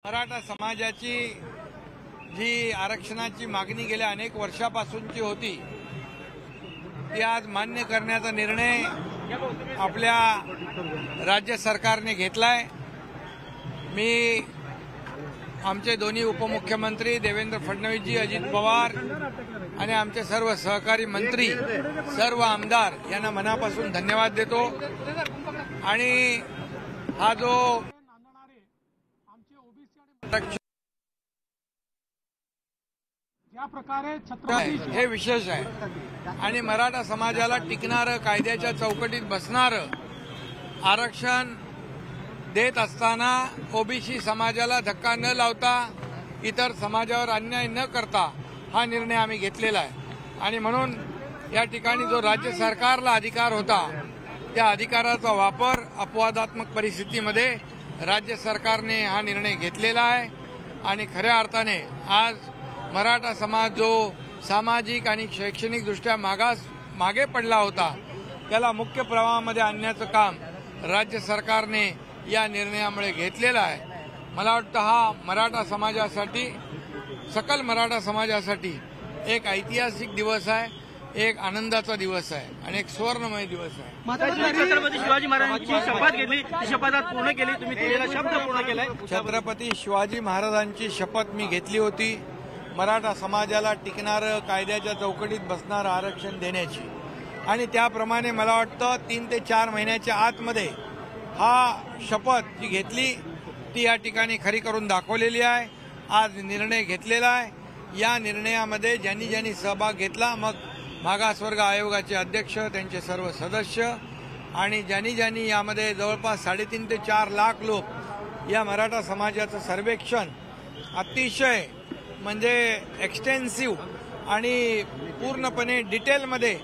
मराठा समाजाची जी आरक्षणाची मागणी गेल्या अनेक वर्षापासूनची होती ती आज मान्य करण्याचा निर्णय आपल्या राज्य सरकारने घेतलाय। मी आमचे दोन्ही उपमुख्यमंत्री देवेंद्र फडणवीसजी, अजित पवार आणि आमचे सर्व सहकारी मंत्री, सर्व आमदार यांना मनापासून धन्यवाद देतो। आणि हा जो हे विशेष आहे आणि मराठा समाजाला टिकणारं, कायद्याच्या चौकटीत बसणारं आरक्षण देत असताना ओबीसी समाजाला धक्का न लावता, इतर समाजावर अन्याय न करता हा निर्णय आम्ही घेतलेला आहे। आणि म्हणून या ठिकाणी जो राज्य सरकारला अधिकार होता त्या अधिकाराचा वापर अपवादात्मक परिस्थितीमध्ये राज्य सरकारने हा निर्णय घेतलेला आहे। आणि खऱ्या अर्थाने आज मराठा समाज जो सामाजिक आणि शैक्षणिक दृष्ट्या मागे पडला होता त्याला मुख्य प्रवाहामध्ये आणण्याचं काम राज्य सरकारने या निर्णयामुळे घेतलेला आहे। मला वाटतं हा मराठा समाजासाठी, सकल मराठा समाजासाठी एक ऐतिहासिक दिवस आहे, एक आनंदाचा दिवस आहे आणि एक स्वर्णमय दिवस आहे। छत्रपती शिवाजी महाराजांची शपथ घेतली, शपथात पूर्ण केली, तुम्ही दिलेला शब्द पूर्ण केलाय। छत्रपती शिवाजी महाराजांची शपथ मी घेतली होती, मराठा समाजाला टिकणारं, कायद्याच्या चौकटीत बसणारं आरक्षण देण्याची। आणि त्याप्रमाणे मला वाटतं 3 ते 4 महिन्याच्या आतमध्ये हा शपथ जी घेतली ती या ठिकाणी खरी करून दाखवलेली आहे। आज निर्णय घेतलेला आहे। या निर्णयामध्ये ज्यांनी ज्यांनी सहभाग घेतला, मग मागासवर्ग आयोगाचे अध्यक्ष, त्यांचे सर्व सदस्य आणि ज्यांनी ज्यांनी यामध्ये जवळपास 3.5 ते 4 लाख लोक या मराठा समाजाचं सर्वेक्षण अतिशय म्हणजे एक्सटेन्सिव्ह आणि पूर्णपणे डिटेलमध्ये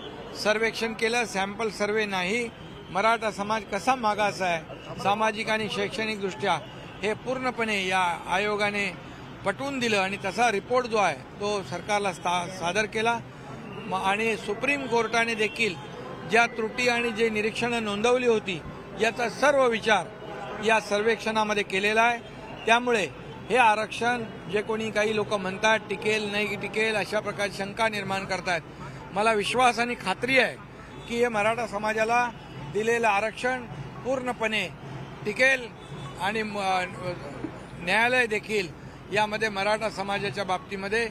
सर्वेक्षण केलं। सॅम्पल सर्वे नाही, मराठा समाज कसा मागास आहे सामाजिक आणि शैक्षणिक दृष्ट्या हे पूर्णपणे या आयोगाने पटवून दिलं आणि तसा रिपोर्ट जो आहे तो सरकारला सादर केला। आणि सुप्रीम कोर्टाने देखील ज्या त्रुटी आणि जे निरीक्षणं नोंदवली होती याचा सर्व विचार या सर्वेक्षणामध्ये केलेला आहे। त्यामुळे हे आरक्षण जे कोणी काही लोक म्हणतात टिकेल नाही टिकेल अशा प्रकारची शंका निर्माण करतात, मला विश्वास आणि खात्री आहे की हे मराठा समाजाला दिलेलं आरक्षण पूर्णपणे टिकेल आणि न्यायालय देखील यामध्ये मराठा समाजाच्या बाबतीमध्ये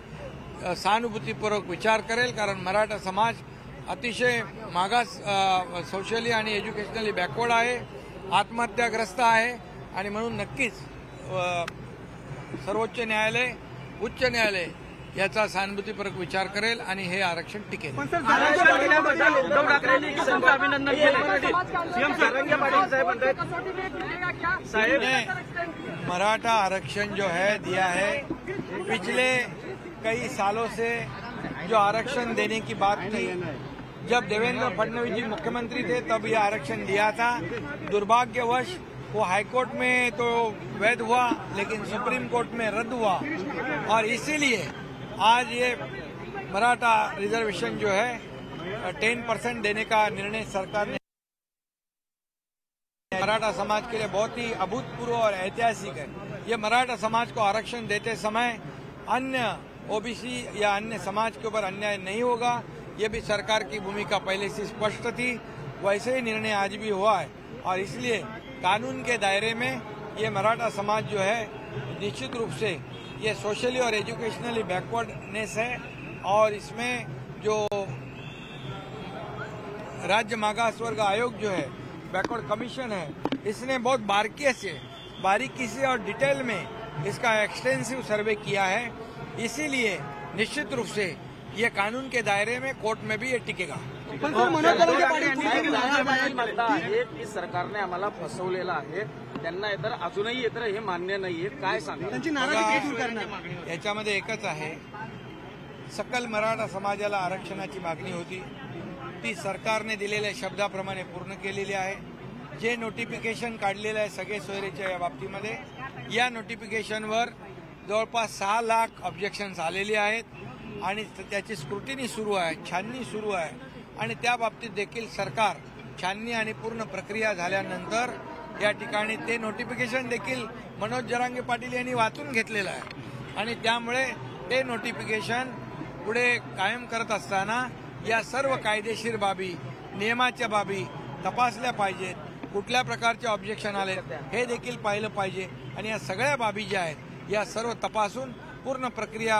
सहानुभूतीपूर्वक विचार करेल। कारण मराठा समाज अतिशय मागास, सोशली आणि एज्युकेशनली बॅकवर्ड आहे, आत्महत्याग्रस्त आहे आणि म्हणून नक्कीच सर्वोच्च न्यायालय, उच्च न्यायालय याचा सहानुभूतीपूर्वक विचार करेल आणि हे आरक्षण टिकेल। उद्धव ठाकरेंनी अभिनंदन केलं। मराठा आरक्षण जो है दिया है, पिछले कई सालों से जो आरक्षण देने की बात थी, जब देवेंद्र फडणवीस जी मुख्यमंत्री थे तब ये आरक्षण दिया था। दुर्भाग्यवश वो हाईकोर्ट में तो वैध हुआ लेकिन सुप्रीम कोर्ट में रद्द हुआ और इसीलिए आज ये मराठा रिजर्वेशन जो है 10% देने का निर्णय सरकार ने मराठा समाज के लिए बहुत ही अभूतपूर्व और ऐतिहासिक है। ये मराठा समाज को आरक्षण देते समय अन्य ओबीसी या अन्य समाज के ऊपर अन्याय नहीं होगा, ये भी सरकार की भूमिका पहले से स्पष्ट थी। वैसे ही निर्णय आज भी हुआ है और इसलिए कानून के दायरे में ये मराठा समाज जो है निश्चित रूप से ये सोशली और एजुकेशनली बैकवर्डनेस है और इसमें जो राज्य मागास वर्ग आयोग जो है, बैकवर्ड कमीशन है, इसने बहुत बारीकी से और डिटेल में इसका एक्सटेंसिव सर्वे किया है। इसीलिए निश्चित रूप से ये कानून के दायरे में कोर्ट में भी ये टिकेगा। की सरकारने आम्हाला फसवलेलं आहे, त्यांना इतर अजूनही इतर हे मान्य नाहीये, काय सांगा? याच्यामध्ये एकच आहे, सकल मराठा समाजाला आरक्षणाची मागणी होती ती सरकारने दिलेल्या शब्दाप्रमाणे पूर्ण केलेली आहे। जे नोटिफिकेशन काढलेलं आहे सगळे सोयरेच्या या बाबतीमध्ये, या नोटिफिकेशनवर जवळपास 6 लाख ऑब्जेक्शन्स आलेली आहेत आणि त्याची स्क्रुटिनी सुरू आहे, छाननी सुरू आहे आणि त्या बाबतीत देखील सरकार छाननी आणि पूर्ण प्रक्रिया झाल्यानंतर या ठिकाणी ते नोटिफिकेशन देखील मनोज जरांगे पाटील यांनी वाचून घेतलेलं आहे आणि त्यामुळे ते नोटिफिकेशन पुढे कायम करत असताना या सर्व कायदेशीर बाबी नियमाच्या बाबी तपासल्या पाहिजेत. कुठल्या प्रकारचे ऑब्जेक्शन आले हे देखील पाहिलं पाहिजे आणि या सगळ्या बाबी ज्या आहेत या सर्व तपासून पूर्ण प्रक्रिया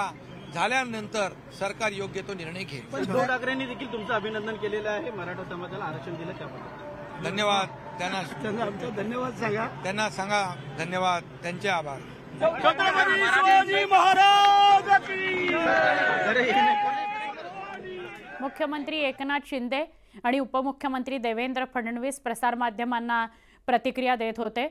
झाल्यानंतर सरकार योग्य तो निर्णय घेईल. उद्धव ठाकरेंनी देखील तुमचं अभिनंदन केलेलं आहे. मराठा समाजाला आरक्षण दिलं त्याबद्दल धन्यवाद. त्यांना धन्यवाद सांगा. त्यांना सांगा धन्यवाद. त्यांचे आभार. छत्रपती शिवाजी महाराज की मुख्यमंत्री एकनाथ शिंदे आणि उपमुख्यमंत्री देवेंद्र फडणवीस प्रसारमाध्यमांना प्रतिक्रिया देत होते.